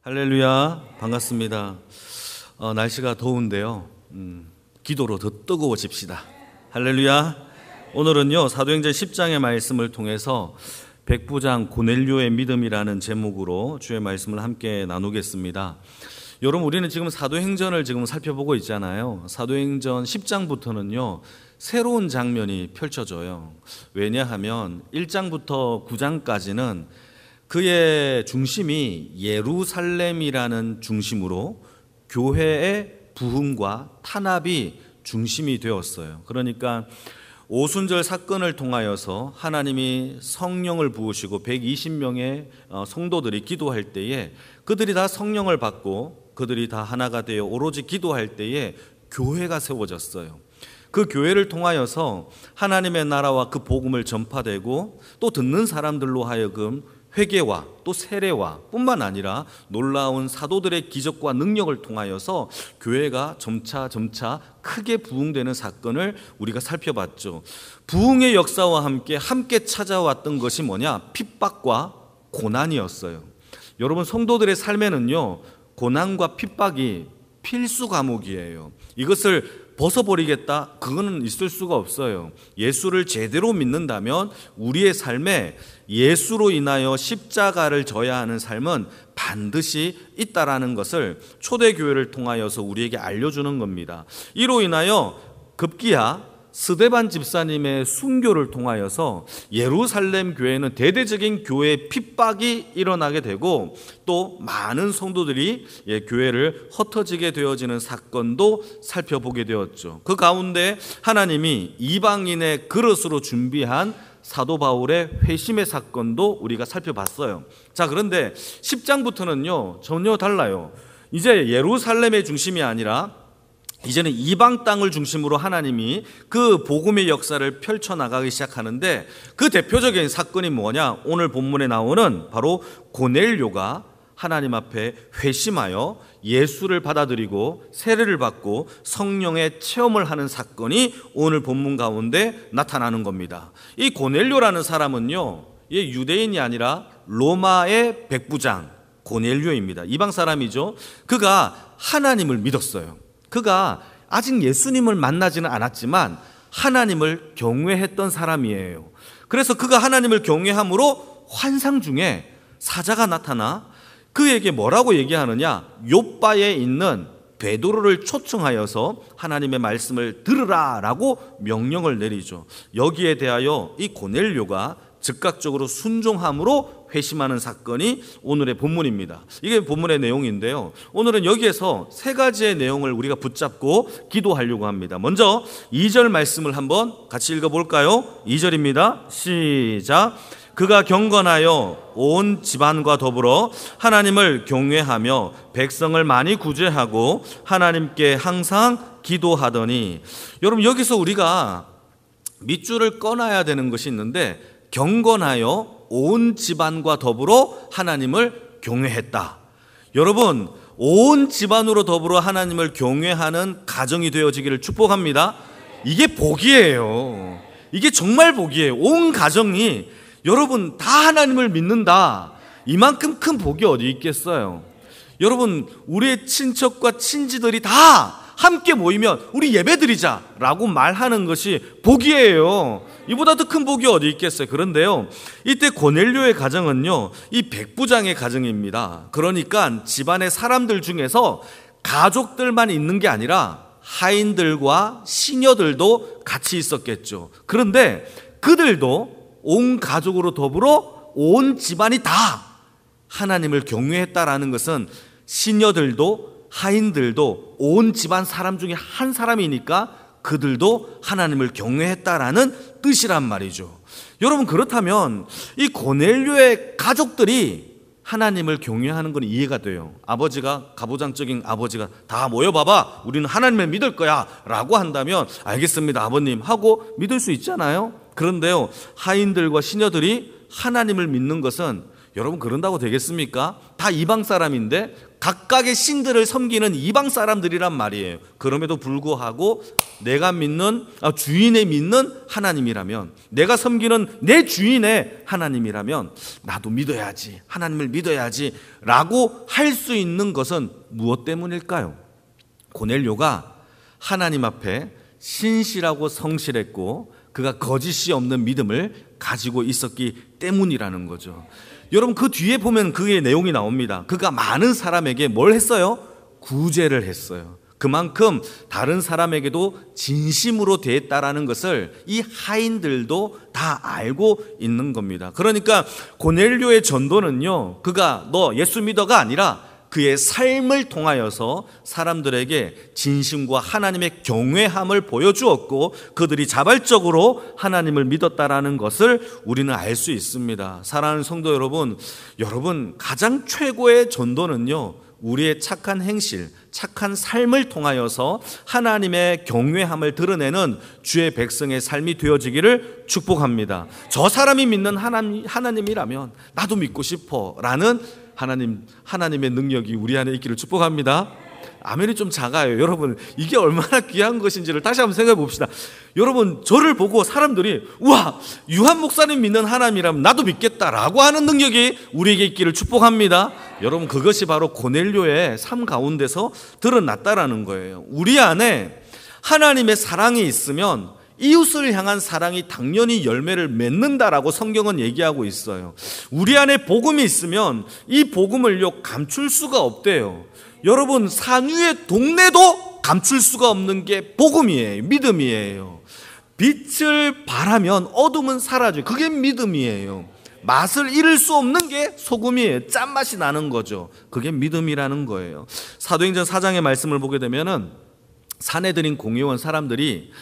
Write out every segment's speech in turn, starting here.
할렐루야, 반갑습니다. 날씨가 더운데요. 기도로 더 뜨거워집시다. 할렐루야. 오늘은요, 사도행전 10장의 말씀을 통해서 백부장 고넬료의 믿음이라는 제목으로 주의 말씀을 함께 나누겠습니다. 여러분, 우리는 지금 사도행전을 지금 살펴보고 있잖아요. 사도행전 10장부터는요, 새로운 장면이 펼쳐져요. 왜냐하면 1장부터 9장까지는 그의 중심이 예루살렘이라는 중심으로 교회의 부흥과 탄압이 중심이 되었어요. 그러니까 오순절 사건을 통하여서 하나님이 성령을 부으시고 120명의 성도들이 기도할 때에 그들이 다 성령을 받고 그들이 다 하나가 되어 오로지 기도할 때에 교회가 세워졌어요. 그 교회를 통하여서 하나님의 나라와 그 복음을 전파되고 또 듣는 사람들로 하여금 회개와 또 세례와 뿐만 아니라 놀라운 사도들의 기적과 능력을 통하여서 교회가 점차 크게 부흥되는 사건을 우리가 살펴봤죠. 부흥의 역사와 함께 찾아왔던 것이 뭐냐? 핍박과 고난이었어요. 여러분, 성도들의 삶에는요, 고난과 핍박이 필수 과목이에요. 이것을 벗어버리겠다? 그거는 있을 수가 없어요. 예수를 제대로 믿는다면 우리의 삶에 예수로 인하여 십자가를 져야 하는 삶은 반드시 있다라는 것을 초대교회를 통하여서 우리에게 알려주는 겁니다. 이로 인하여 급기야 스데반 집사님의 순교를 통하여서 예루살렘 교회는 대대적인 교회의 핍박이 일어나게 되고 또 많은 성도들이 교회를 흩어지게 되어지는 사건도 살펴보게 되었죠. 그 가운데 하나님이 이방인의 그릇으로 준비한 사도 바울의 회심의 사건도 우리가 살펴봤어요. 자, 그런데 10장부터는요 전혀 달라요. 이제 예루살렘의 중심이 아니라 이제는 이방 땅을 중심으로 하나님이 그 복음의 역사를 펼쳐나가기 시작하는데 그 대표적인 사건이 뭐냐? 오늘 본문에 나오는 바로 고넬료가 하나님 앞에 회심하여 예수를 받아들이고 세례를 받고 성령의 체험을 하는 사건이 오늘 본문 가운데 나타나는 겁니다. 이 고넬료라는 사람은요, 유대인이 아니라 로마의 백부장 고넬료입니다. 이방 사람이죠. 그가 하나님을 믿었어요. 그가 아직 예수님을 만나지는 않았지만 하나님을 경외했던 사람이에요. 그래서 그가 하나님을 경외함으로 환상 중에 사자가 나타나 그에게 뭐라고 얘기하느냐? 욥바에 있는 베드로를 초청하여서 하나님의 말씀을 들으라 라고 명령을 내리죠. 여기에 대하여 이 고넬료가 즉각적으로 순종함으로 회심하는 사건이 오늘의 본문입니다. 이게 본문의 내용인데요, 오늘은 여기에서 세 가지의 내용을 우리가 붙잡고 기도하려고 합니다. 먼저 2절 말씀을 한번 같이 읽어볼까요? 2절입니다. 시작. 그가 경건하여 온 집안과 더불어 하나님을 경외하며 백성을 많이 구제하고 하나님께 항상 기도하더니. 여러분, 여기서 우리가 밑줄을 꺼놔야 되는 것이 있는데, 경건하여 온 집안과 더불어 하나님을 경외했다. 여러분, 온 집안으로 더불어 하나님을 경외하는 가정이 되어지기를 축복합니다. 이게 복이에요. 이게 정말 복이에요. 온 가정이 여러분 다 하나님을 믿는다. 이만큼 큰 복이 어디 있겠어요? 여러분, 우리의 친척과 친지들이 다 함께 모이면 우리 예배드리자 라고 말하는 것이 복이에요. 이보다 더 큰 복이 어디 있겠어요? 그런데요, 이때 고넬료의 가정은요, 이 백부장의 가정입니다. 그러니까 집안의 사람들 중에서 가족들만 있는 게 아니라 하인들과 시녀들도 같이 있었겠죠. 그런데 그들도 온 가족으로 더불어 온 집안이 다 하나님을 경외했다라는 것은 시녀들도 하인들도 온 집안 사람 중에 한 사람이니까 그들도 하나님을 경외했다라는 뜻이란 말이죠. 여러분, 그렇다면 이 고넬료의 가족들이 하나님을 경외하는 건 이해가 돼요. 아버지가, 가부장적인 아버지가 다 모여봐봐, 우리는 하나님을 믿을 거야 라고 한다면 알겠습니다 아버님 하고 믿을 수 있잖아요. 그런데요, 하인들과 시녀들이 하나님을 믿는 것은 여러분 그런다고 되겠습니까? 다 이방 사람인데 각각의 신들을 섬기는 이방 사람들이란 말이에요. 그럼에도 불구하고 내가 믿는 주인의 믿는 하나님이라면, 내가 섬기는 내 주인의 하나님이라면 나도 믿어야지, 하나님을 믿어야지 라고 할 수 있는 것은 무엇 때문일까요? 고넬료가 하나님 앞에 신실하고 성실했고 그가 거짓이 없는 믿음을 가지고 있었기 때문이라는 거죠. 여러분 그 뒤에 보면 그의 내용이 나옵니다. 그가 많은 사람에게 뭘 했어요? 구제를 했어요. 그만큼 다른 사람에게도 진심으로 대했다라는 것을 이 하인들도 다 알고 있는 겁니다. 그러니까 고넬료의 전도는요, 그가 너 예수 믿어가 아니라 그의 삶을 통하여서 사람들에게 진심과 하나님의 경외함을 보여주었고 그들이 자발적으로 하나님을 믿었다라는 것을 우리는 알 수 있습니다. 사랑하는 성도 여러분, 가장 최고의 전도는요, 우리의 착한 행실, 착한 삶을 통하여서 하나님의 경외함을 드러내는 주의 백성의 삶이 되어지기를 축복합니다. 저 사람이 믿는 하나님이라면 나도 믿고 싶어 라는 하나님의 능력이 우리 안에 있기를 축복합니다. 아멘이 좀 작아요. 여러분 이게 얼마나 귀한 것인지를 다시 한번 생각해 봅시다. 여러분 저를 보고 사람들이 우와, 유한 목사님 믿는 하나님이라면 나도 믿겠다라고 하는 능력이 우리에게 있기를 축복합니다. 여러분 그것이 바로 고넬료의 삶 가운데서 드러났다라는 거예요. 우리 안에 하나님의 사랑이 있으면 이웃을 향한 사랑이 당연히 열매를 맺는다라고 성경은 얘기하고 있어요. 우리 안에 복음이 있으면 이 복음을요 감출 수가 없대요. 여러분 산 위의 동네도 감출 수가 없는 게 복음이에요. 믿음이에요. 빛을 발하면 어둠은 사라져요. 그게 믿음이에요. 맛을 잃을 수 없는 게 소금이에요. 짠맛이 나는 거죠. 그게 믿음이라는 거예요. 사도행전 4장의 말씀을 보게 되면은 산헤드린 공회원 사람들이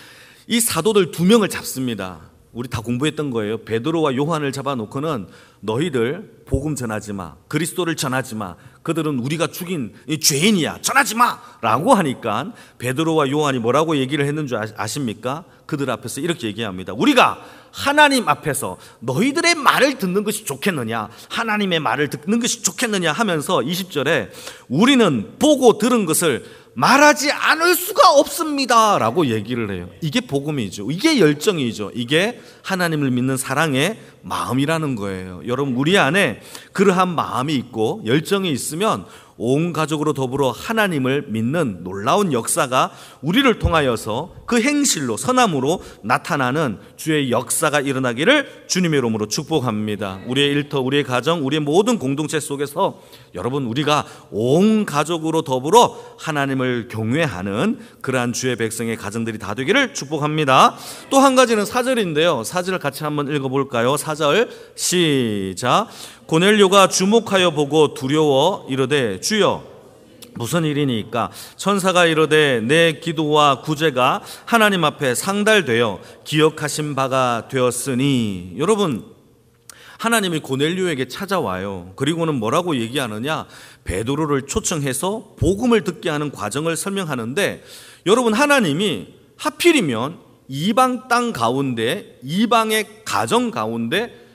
이 사도들 2명을 잡습니다. 우리 다 공부했던 거예요. 베드로와 요한을 잡아놓고는 너희들 복음 전하지 마, 그리스도를 전하지 마, 그들은 우리가 죽인 죄인이야, 전하지 마 라고 하니까 베드로와 요한이 뭐라고 얘기를 했는 줄 아십니까? 그들 앞에서 이렇게 얘기합니다. 우리가 하나님 앞에서 너희들의 말을 듣는 것이 좋겠느냐, 하나님의 말을 듣는 것이 좋겠느냐 하면서 20절에 우리는 보고 들은 것을 말하지 않을 수가 없습니다 라고 얘기를 해요. 이게 복음이죠. 이게 열정이죠. 이게 하나님을 믿는 사랑의 마음이라는 거예요. 여러분 우리 안에 그러한 마음이 있고 열정이 있으면 온 가족으로 더불어 하나님을 믿는 놀라운 역사가 우리를 통하여서 그 행실로 선함으로 나타나는 주의 역사가 일어나기를 주님의 이름으로 축복합니다. 우리의 일터, 우리의 가정, 우리의 모든 공동체 속에서 여러분 우리가 온 가족으로 더불어 하나님을 경외하는 그러한 주의 백성의 가정들이 다 되기를 축복합니다. 또 한 가지는 4절인데요. 4절을 같이 한번 읽어볼까요? 4절 시작. 고넬료가 주목하여 보고 두려워 이르되 주여 무슨 일이니까? 천사가 이르되 내 기도와 구제가 하나님 앞에 상달되어 기억하신 바가 되었으니. 여러분 하나님이 고넬료에게 찾아와요. 그리고는 뭐라고 얘기하느냐? 베드로를 초청해서 복음을 듣게 하는 과정을 설명하는데, 여러분 하나님이 하필이면 이방 땅 가운데, 이방의 가정 가운데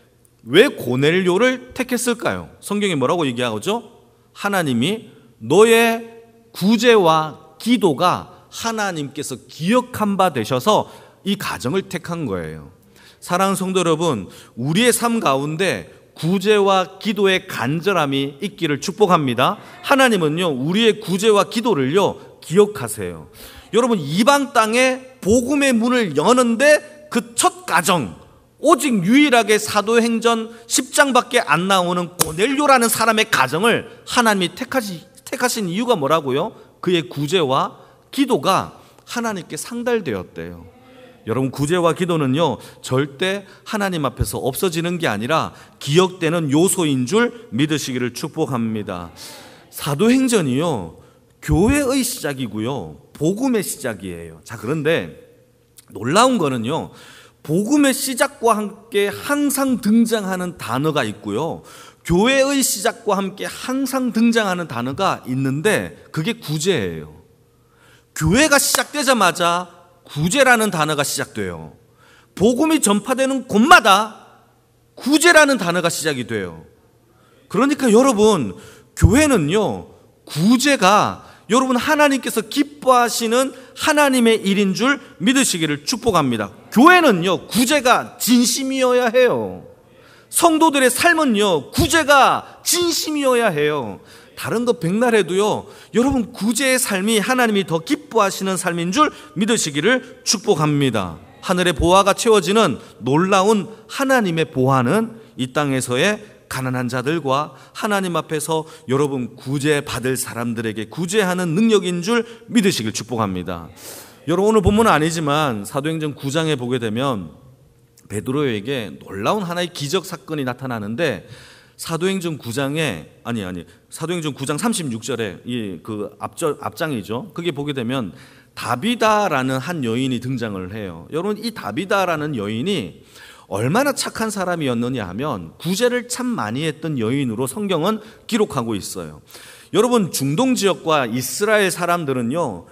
왜 고넬료를 택했을까요? 성경이 뭐라고 얘기하죠? 하나님이 너의 구제와 기도가 하나님께서 기억한 바 되셔서 이 가정을 택한 거예요. 사랑하는 성도 여러분, 우리의 삶 가운데 구제와 기도의 간절함이 있기를 축복합니다. 하나님은요 우리의 구제와 기도를요 기억하세요. 여러분 이방 땅에 복음의 문을 여는데 그 첫 가정, 오직 유일하게 사도행전 10장밖에 안 나오는 고넬료라는 사람의 가정을 하나님이 택하신 이유가 뭐라고요? 그의 구제와 기도가 하나님께 상달되었대요. 여러분 구제와 기도는요 절대 하나님 앞에서 없어지는 게 아니라 기억되는 요소인 줄 믿으시기를 축복합니다. 사도행전이요 교회의 시작이고요 복음의 시작이에요. 자, 그런데 놀라운 거는요 복음의 시작과 함께 항상 등장하는 단어가 있고요 교회의 시작과 함께 항상 등장하는 단어가 있는데 그게 구제예요. 교회가 시작되자마자 구제라는 단어가 시작돼요. 복음이 전파되는 곳마다 구제라는 단어가 시작이 돼요. 그러니까 여러분, 교회는요, 구제가 여러분 하나님께서 기뻐하시는 하나님의 일인 줄 믿으시기를 축복합니다. 교회는요, 구제가 진심이어야 해요. 성도들의 삶은요, 구제가 진심이어야 해요. 다른 거 백날 해도요, 여러분 구제의 삶이 하나님이 더 기뻐하시는 삶인 줄 믿으시기를 축복합니다. 하늘의 보화가 채워지는 놀라운 하나님의 보화는 이 땅에서의 가난한 자들과 하나님 앞에서 여러분 구제받을 사람들에게 구제하는 능력인 줄 믿으시길 축복합니다. 여러분, 오늘 본문은 아니지만 사도행전 9장에 보게 되면 베드로에게 놀라운 하나의 기적 사건이 나타나는데, 사도행전 9장에 사도행전 9장 36절에 그 앞장이죠. 그게 보게 되면 다비다라는 한 여인이 등장을 해요. 여러분, 이 다비다라는 여인이 얼마나 착한 사람이었느냐 하면 구제를 참 많이 했던 여인으로 성경은 기록하고 있어요. 여러분, 중동 지역과 이스라엘 사람들은요,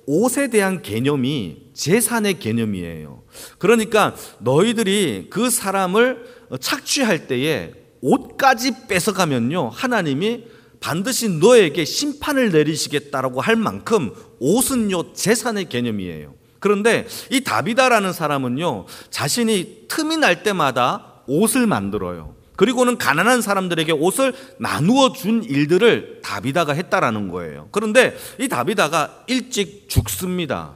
옷에 대한 개념이 재산의 개념이에요. 그러니까 너희들이 그 사람을 착취할 때에 옷까지 뺏어가면요, 하나님이 반드시 너에게 심판을 내리시겠다라고 할 만큼 옷은요, 재산의 개념이에요. 그런데 이 다비다라는 사람은요, 자신이 틈이 날 때마다 옷을 만들어요. 그리고는 가난한 사람들에게 옷을 나누어 준 일들을 다비다가 했다라는 거예요. 그런데 이 다비다가 일찍 죽습니다.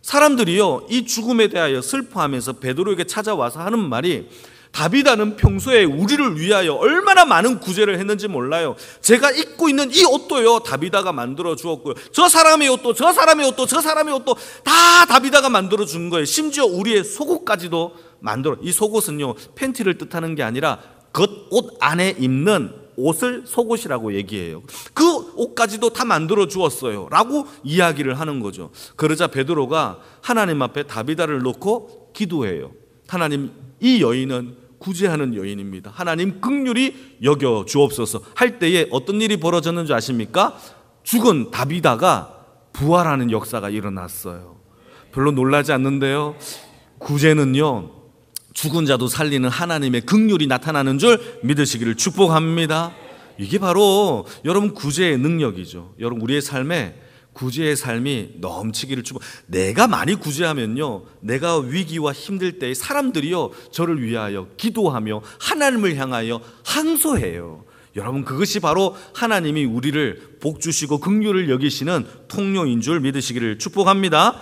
사람들이요, 이 죽음에 대하여 슬퍼하면서 베드로에게 찾아와서 하는 말이, 다비다는 평소에 우리를 위하여 얼마나 많은 구제를 했는지 몰라요. 제가 입고 있는 이 옷도요, 다비다가 만들어 주었고요. 저 사람의 옷도, 저 사람의 옷도, 저 사람의 옷도 다 다비다가 만들어 준 거예요. 심지어 우리의 속옷까지도 만들어. 이 속옷은요, 팬티를 뜻하는 게 아니라 겉옷 안에 입는 옷을 속옷이라고 얘기해요. 그 옷까지도 다 만들어 주었어요 라고 이야기를 하는 거죠. 그러자 베드로가 하나님 앞에 다비다를 놓고 기도해요. 하나님, 이 여인은 구제하는 여인입니다. 하나님 긍휼히 여겨 주옵소서 할 때에 어떤 일이 벌어졌는지 아십니까? 죽은 다비다가 부활하는 역사가 일어났어요. 별로 놀라지 않는데요, 구제는요, 죽은 자도 살리는 하나님의 긍휼이 나타나는 줄 믿으시기를 축복합니다. 이게 바로 여러분 구제의 능력이죠. 여러분, 우리의 삶에 구제의 삶이 넘치기를 축복. 내가 많이 구제하면요, 내가 위기와 힘들 때 사람들이요, 저를 위하여 기도하며 하나님을 향하여 항소해요. 여러분, 그것이 바로 하나님이 우리를 복 주시고 긍휼을 여기시는 통로인 줄 믿으시기를 축복합니다.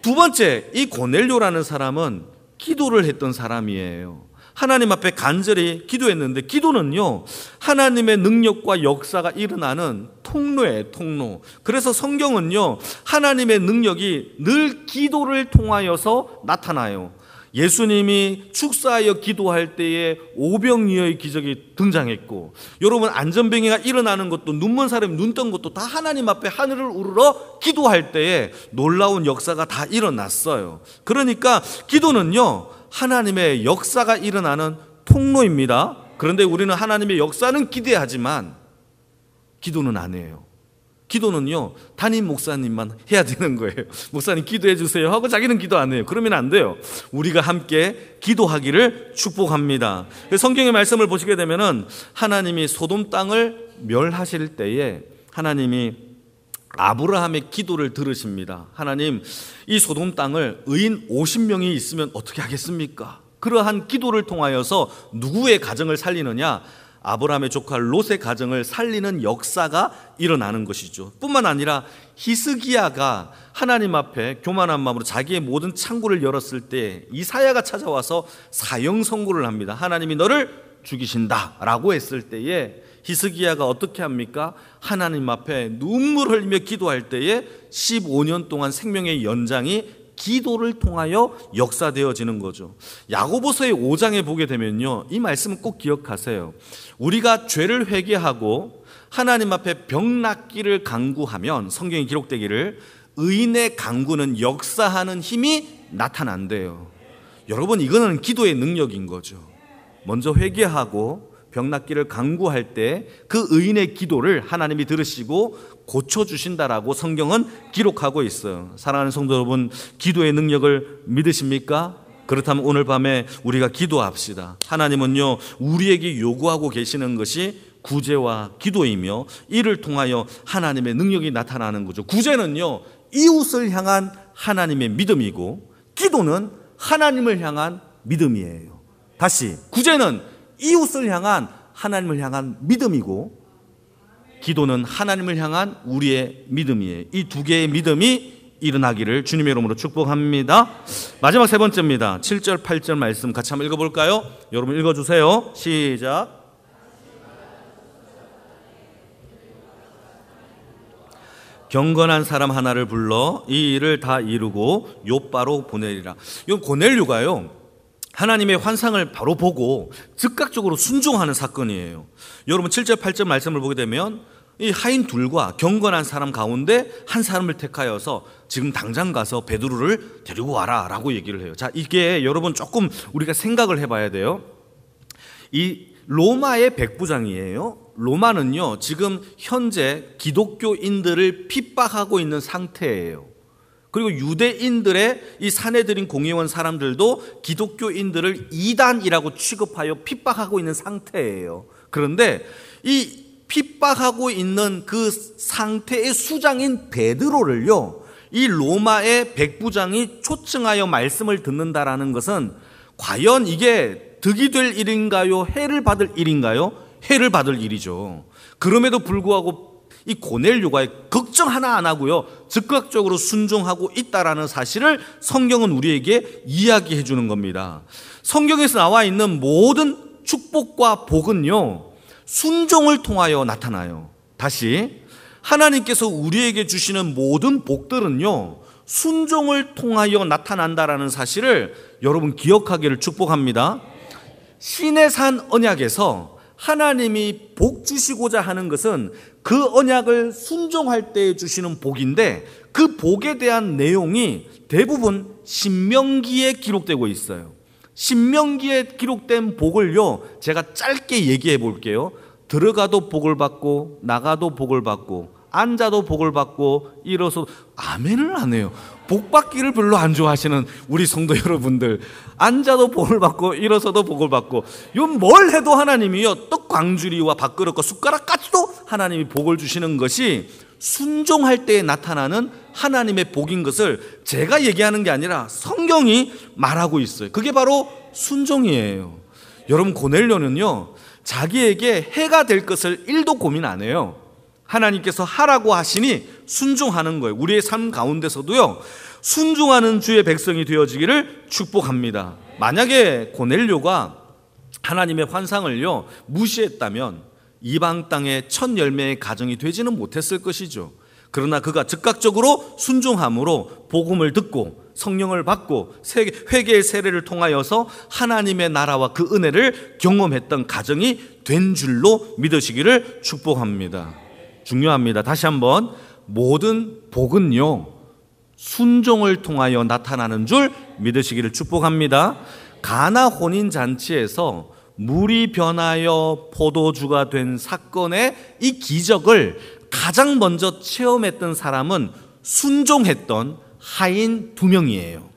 두 번째, 이 고넬료라는 사람은 기도를 했던 사람이에요. 하나님 앞에 간절히 기도했는데, 기도는요, 하나님의 능력과 역사가 일어나는 통로예요, 통로. 그래서 성경은요, 하나님의 능력이 늘 기도를 통하여서 나타나요. 예수님이 축사하여 기도할 때에 오병이어의 기적이 등장했고, 여러분, 안전병이가 일어나는 것도, 눈먼 사람이 눈 뜬 것도 다 하나님 앞에 하늘을 우러러 기도할 때에 놀라운 역사가 다 일어났어요. 그러니까 기도는요, 하나님의 역사가 일어나는 통로입니다. 그런데 우리는 하나님의 역사는 기대하지만 기도는 안 해요. 기도는요, 담임 목사님만 해야 되는 거예요. 목사님 기도해 주세요 하고 자기는 기도 안 해요. 그러면 안 돼요. 우리가 함께 기도하기를 축복합니다. 성경의 말씀을 보시게 되면은 하나님이 소돔 땅을 멸하실 때에 하나님이 아브라함의 기도를 들으십니다. 하나님, 이 소돔 땅을 의인 50명이 있으면 어떻게 하겠습니까? 그러한 기도를 통하여서 누구의 가정을 살리느냐? 아브라함의 조카 롯의 가정을 살리는 역사가 일어나는 것이죠. 뿐만 아니라 히스기야가 하나님 앞에 교만한 마음으로 자기의 모든 창고를 열었을 때 이사야가 찾아와서 사형 선고를 합니다. 하나님이 너를 죽이신다 라고 했을 때에 히스기야가 어떻게 합니까? 하나님 앞에 눈물 흘리며 기도할 때에 15년 동안 생명의 연장이 기도를 통하여 역사되어지는 거죠. 야고보서의 5장에 보게 되면요, 이 말씀은 꼭 기억하세요. 우리가 죄를 회개하고 하나님 앞에 병 낫기를 간구하면, 성경에 기록되기를, 의인의 간구는 역사하는 힘이 나타난대요. 여러분, 이거는 기도의 능력인 거죠. 먼저 회개하고 병 낫기를 간구할 때 그 의인의 기도를 하나님이 들으시고 고쳐주신다라고 성경은 기록하고 있어요. 사랑하는 성도 여러분, 기도의 능력을 믿으십니까? 그렇다면 오늘 밤에 우리가 기도합시다. 하나님은요, 우리에게 요구하고 계시는 것이 구제와 기도이며 이를 통하여 하나님의 능력이 나타나는 거죠. 구제는요, 이웃을 향한 하나님의 믿음이고 기도는 하나님을 향한 믿음이에요. 다시, 구제는 이웃을 향한 하나님을 향한 믿음이고 기도는 하나님을 향한 우리의 믿음이에요. 이 두 개의 믿음이 일어나기를 주님의 이름으로 축복합니다. 마지막 세 번째입니다. 7절 8절 말씀 같이 한번 읽어볼까요? 여러분 읽어주세요. 시작. 경건한 사람 하나를 불러 이 일을 다 이루고 요바로 보내리라. 이건 고넬료가요, 하나님의 환상을 바로 보고 즉각적으로 순종하는 사건이에요. 여러분 7절 8절 말씀을 보게 되면 이 하인 둘과 경건한 사람 가운데 한 사람을 택하여서 지금 당장 가서 베드로를 데리고 와라 라고 얘기를 해요. 자, 이게 여러분 조금 우리가 생각을 해봐야 돼요. 이 로마의 백부장이에요. 로마는요, 지금 현재 기독교인들을 핍박하고 있는 상태예요. 그리고 유대인들의 이 사내들인 공회원 사람들도 기독교인들을 이단이라고 취급하여 핍박하고 있는 상태예요. 그런데 이 핍박하고 있는 그 상태의 수장인 베드로를요, 이 로마의 백부장이 초청하여 말씀을 듣는다라는 것은 과연 이게 득이 될 일인가요? 해를 받을 일인가요? 해를 받을 일이죠. 그럼에도 불구하고 이 고넬료가 걱정 하나 안 하고요, 즉각적으로 순종하고 있다라는 사실을 성경은 우리에게 이야기해 주는 겁니다. 성경에서 나와 있는 모든 축복과 복은요, 순종을 통하여 나타나요. 다시, 하나님께서 우리에게 주시는 모든 복들은요, 순종을 통하여 나타난다라는 사실을 여러분 기억하기를 축복합니다. 시내산 언약에서 하나님이 복 주시고자 하는 것은 그 언약을 순종할 때 주시는 복인데, 그 복에 대한 내용이 대부분 신명기에 기록되고 있어요. 신명기에 기록된 복을요, 제가 짧게 얘기해 볼게요. 들어가도 복을 받고 나가도 복을 받고 앉아도 복을 받고 일어서, 아멘을 안 해요. 복 받기를 별로 안 좋아하시는 우리 성도 여러분들, 앉아도 복을 받고 일어서도 복을 받고, 이건 뭘 해도 하나님이요, 떡 광주리와 밥그릇과 숟가락까지도 하나님이 복을 주시는 것이 순종할 때에 나타나는 하나님의 복인 것을 제가 얘기하는 게 아니라 성경이 말하고 있어요. 그게 바로 순종이에요. 여러분, 고넬료는요, 자기에게 해가 될 것을 1도 고민 안 해요. 하나님께서 하라고 하시니 순종하는 거예요. 우리의 삶 가운데서도요, 순종하는 주의 백성이 되어지기를 축복합니다. 만약에 고넬료가 하나님의 환상을요 무시했다면 이방 땅의 첫 열매의 가정이 되지는 못했을 것이죠. 그러나 그가 즉각적으로 순종함으로 복음을 듣고 성령을 받고 회개의 세례를 통하여서 하나님의 나라와 그 은혜를 경험했던 가정이 된 줄로 믿으시기를 축복합니다. 중요합니다. 다시 한번, 모든 복은요 순종을 통하여 나타나는 줄 믿으시기를 축복합니다. 가나 혼인잔치에서 물이 변하여 포도주가 된 사건의 이 기적을 가장 먼저 체험했던 사람은 순종했던 하인 2명이에요.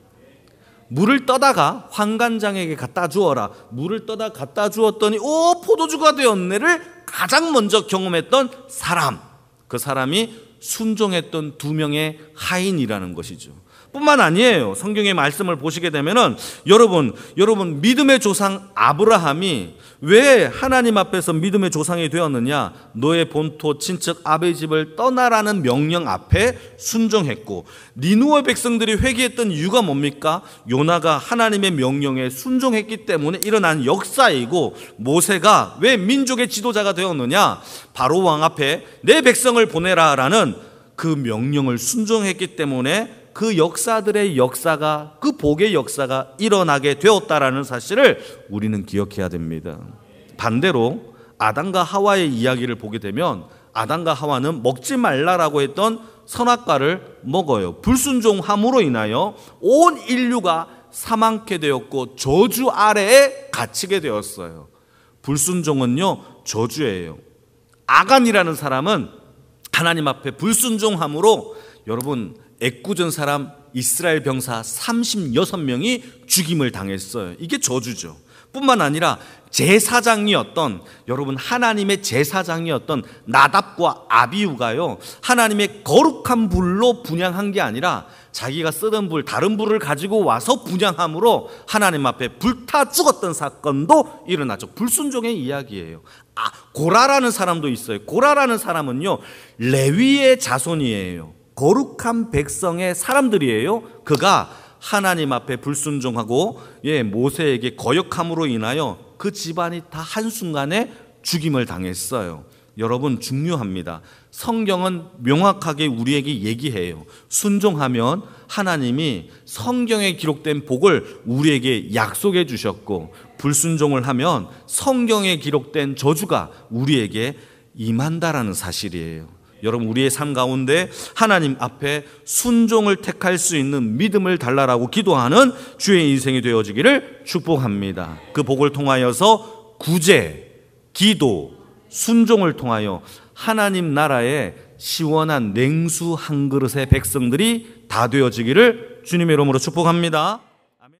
물을 떠다가 환관장에게 갖다 주어라, 물을 떠다 갖다 주었더니 오, 포도주가 되었네를 가장 먼저 경험했던 사람, 그 사람이 순종했던 2명의 하인이라는 것이죠. 뿐만 아니에요. 성경의 말씀을 보시게 되면은 여러분 믿음의 조상 아브라함이 왜 하나님 앞에서 믿음의 조상이 되었느냐? 너의 본토 친척 아베 집을 떠나라는 명령 앞에 순종했고, 니느웨 백성들이 회개했던 이유가 뭡니까? 요나가 하나님의 명령에 순종했기 때문에 일어난 역사이고, 모세가 왜 민족의 지도자가 되었느냐? 바로 왕 앞에 내 백성을 보내라라는 그 명령을 순종했기 때문에 그 역사들의 역사가, 그 복의 역사가 일어나게 되었다라는 사실을 우리는 기억해야 됩니다. 반대로 아담과 하와의 이야기를 보게 되면 아담과 하와는 먹지 말라라고 했던 선악과를 먹어요. 불순종함으로 인하여 온 인류가 사망케 되었고 저주 아래에 갇히게 되었어요. 불순종은요 저주예요. 아간이라는 사람은 하나님 앞에 불순종함으로 여러분 애꿎은 사람 이스라엘 병사 36명이 죽임을 당했어요. 이게 저주죠. 뿐만 아니라 제사장이었던, 여러분, 하나님의 제사장이었던 나답과 아비후가요, 하나님의 거룩한 불로 분향한 게 아니라 자기가 쓰던 불, 다른 불을 가지고 와서 분향함으로 하나님 앞에 불타 죽었던 사건도 일어나죠. 불순종의 이야기예요. 고라라는 사람도 있어요. 고라라는 사람은요, 레위의 자손이에요. 거룩한 백성의 사람들이에요. 그가 하나님 앞에 불순종하고 모세에게 거역함으로 인하여 그 집안이 다 한순간에 죽임을 당했어요. 여러분, 중요합니다. 성경은 명확하게 우리에게 얘기해요. 순종하면 하나님이 성경에 기록된 복을 우리에게 약속해 주셨고, 불순종을 하면 성경에 기록된 저주가 우리에게 임한다라는 사실이에요. 여러분, 우리의 삶 가운데 하나님 앞에 순종을 택할 수 있는 믿음을 달라라고 기도하는 주의 인생이 되어지기를 축복합니다. 그 복을 통하여서 구제, 기도, 순종을 통하여 하나님 나라의 시원한 냉수 한 그릇의 백성들이 다 되어지기를 주님의 이름으로 축복합니다.